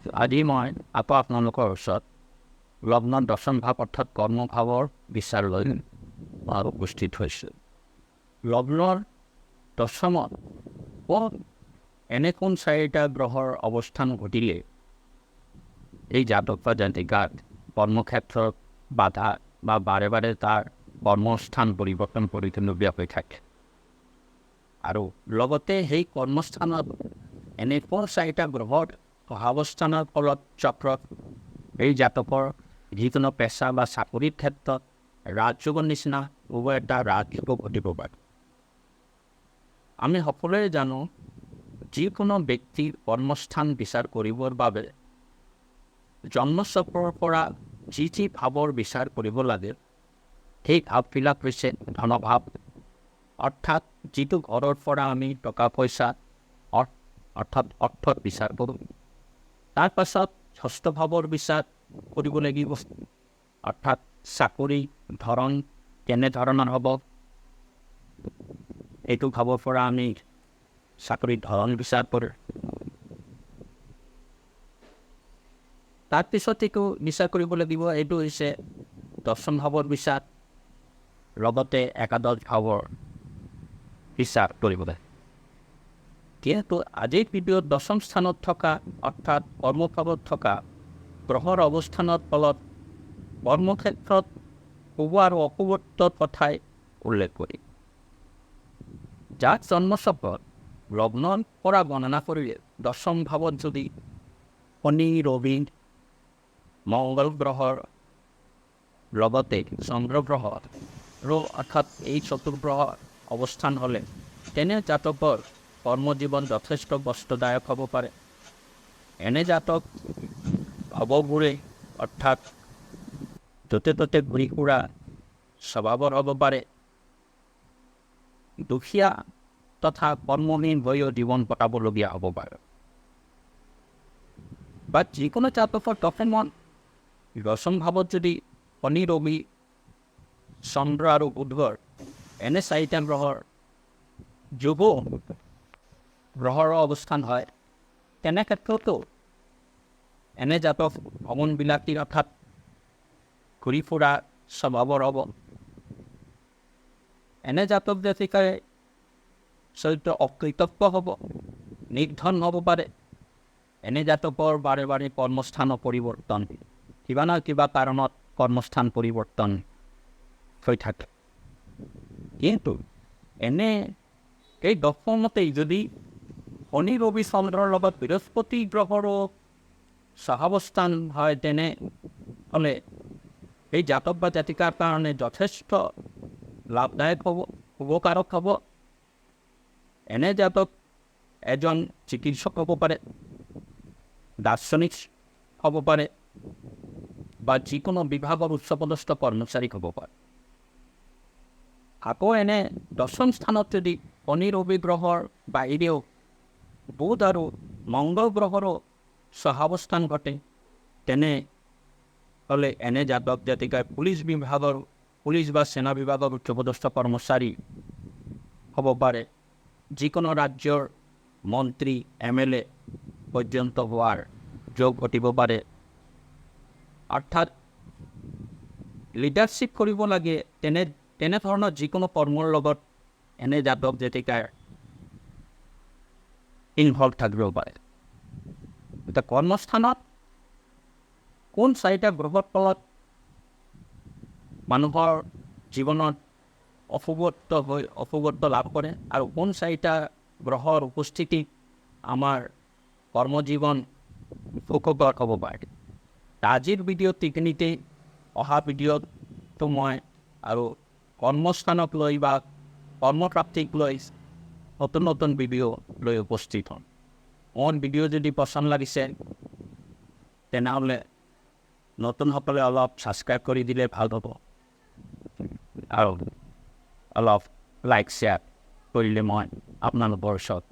আজি মই আকৌ আপোনালোকৰ ওচৰত লগ্নৰ দশম ভাৱ অৰ্থাৎ কৰ্মভাৱৰ বিচাৰ লৈ উপস্থিত হৈছোঁ। লগ্নৰ দশমত এনে কোন চাৰিটা গ্ৰহৰ অৱস্থান ঘটিলে এই জাতক বা জাতিকাত কৰ্মক্ষেত্ৰত বাধা বা বাৰে বাৰে তাৰ কৰ্মস্থান পৰিৱৰ্তন কৰিবলগীয়া হৈ থাকে, আৰু লগতে সেই কৰ্মস্থানত এনে কোন চাৰিটা গ্ৰহৰ সহাৱস্থানৰ ফলত চক্ৰত এই জাতকৰ যিকোনো পেচা বা চাকৰিৰ ক্ষেত্ৰত ৰাজযোগৰ নিচিনা এটা ৰাজযোগ ঘটিব পাৰে। আমি সকলোৱে জানো যিকোনো ব্যক্তিৰ কৰ্মস্থান বিচাৰ কৰিবৰ বাবে জন্মচক্ৰৰ পৰা যি যি ভাৱৰ বিচাৰ কৰিব লাগে সেই ভাৱবিলাক হৈছে ধনভাৱ, অৰ্থাৎ যিটো ঘৰৰ পৰা আমি টকা পইচা অৰ্থাৎ অৰ্থত বিচাৰ কৰোঁ। তাৰ পাছত ষষ্ঠ ভাৱৰ বিচাৰ কৰিব লাগিব, অৰ্থাৎ চাকৰি ধৰণ কেনেধৰণৰ হ'ব, এইটো ভাৱৰ পৰা আমি চাকৰিৰ ধৰণ বিচাৰ কৰোঁ। তাৰপিছত এইটো বিচাৰ কৰিব লাগিব, এইটো হৈছে দশম ভাৱৰ বিচাৰ, লগতে একাদশ ভাৱৰ বিচাৰ কৰিব লাগে। যিহেতু আজিৰ ভিডিঅ'ত দশম স্থানত থকা অৰ্থাৎ কৰ্মভাৱত থকা গ্ৰহৰ অৱস্থানৰ ফলত কৰ্মক্ষেত্ৰত শুভ আৰু অশুভত্বৰ কথাই উল্লেখ কৰি যাক জন্মচক্ৰত লগ্নৰ পৰা গণনা কৰিলে দশম ভাৱত যদি শনি, ৰবি, মংগল গ্ৰহৰ লগতে চন্দ্ৰ গ্ৰহৰ অৰ্থাৎ এই চতুৰ্গ্ৰহৰ অৱস্থান হ'লে তেনে জাতকৰ কৰ্মজীৱন যথেষ্ট কষ্টদায়ক হ'ব পাৰে। এনে জাতক ভাৱবোৰে অৰ্থাৎ য'তে ত'তে ঘূৰি ফুৰা স্বভাৱৰ হ'ব পাৰে, দুখীয়া তথা কৰ্মহীন হৈও জীৱন কটাবলগীয়া হ'ব পাৰে। বা যিকোনো জাতকৰ দশম ভাৱত যদি শনি, ৰবি, চন্দ্ৰ আৰু বুধৰ এনে চাৰিটা গ্ৰহৰ যোগ গ্ৰহৰ অৱস্থান হয়, তেনে ক্ষেত্ৰতো এনে জাতক ভ্ৰমণবিলাসী অৰ্থাৎ ঘূৰি ফুৰা স্বভাৱৰ হ'ব। এনে জাতক জাতিকাই চৰিত্ৰ অকৃতজ্ঞ হ'ব, নিৰ্ধন হ'ব পাৰে। এনে জাতকৰ বাৰে বাৰে কৰ্মস্থানৰ পৰিৱৰ্তন, কিবা না কিবা কাৰণত কৰ্মস্থান পৰিৱৰ্তন হৈ থাকে। কিন্তু এনে এই দশমতেই যদি শনি, ৰবি, চন্দ্ৰৰ লগত বৃহস্পতি গ্ৰহৰো সহাৱস্থান হয়, তেনেহ'লে এই জাতক বা জাতিকাৰ কাৰণে যথেষ্ট লাভদায়ক হ'ব, শুভকাৰক হ'ব। এনে জাতক এজন চিকিৎসক হ'ব পাৰে, দাৰ্শনিক হ'ব পাৰে, বা যিকোনো বিভাগৰ উচ্চপদস্থ কৰ্মচাৰী হ'ব পাৰে। আকৌ এনে দশম স্থানত যদি শনি, ৰবি গ্ৰহৰ বাহিৰেও বুধ আৰু মংগল গ্ৰহৰো সহাৱস্থান ঘটে, তেনেহ'লে এনে জাতক জাতিকাই পুলিচ বা সেনা বিভাগৰ উচ্চপদস্থ কৰ্মচাৰী হ'ব পাৰে, যিকোনো ৰাজ্যৰ মন্ত্ৰী MLA পৰ্যন্ত হোৱাৰ যোগ ঘটিব পাৰে। অৰ্থাৎ লিডাৰশ্বিপ কৰিব লাগে তেনেধৰণৰ যিকোনো কৰ্মৰ লগত এনে জাতক জাতিকাৰ ইনভল্ভ থাকিব পাৰে। এতিয়া কৰ্মস্থানত কোন চাৰিটা গ্ৰহৰ ফলত মানুহৰ জীৱনত অশুভত্ব লাভ কৰে আৰু কোন চাৰিটা গ্ৰহৰ উপস্থিতিত আমাৰ কৰ্মজীৱন সুখকৰ হ'ব পাৰে। আজিৰ ভিডিঅ'ত এইখিনিতেই, অহা ভিডিঅ'টো মই আৰু কৰ্মস্থানক লৈ বা কৰ্মপ্ৰাপ্তিক লৈ নতুন নতুন ভিডিঅ' লৈ উপস্থিত হ'ম। মোৰ ভিডিঅ' যদি পচন্দ লাগিছে তেনেহ'লে নতুনসকলে অলপ ছাবস্ক্ৰাইব কৰি দিলে ভাল হ'ব, আৰু অলপ লাইক শ্বেয়াৰ কৰিলে মই আপোনালোকৰ ওচৰত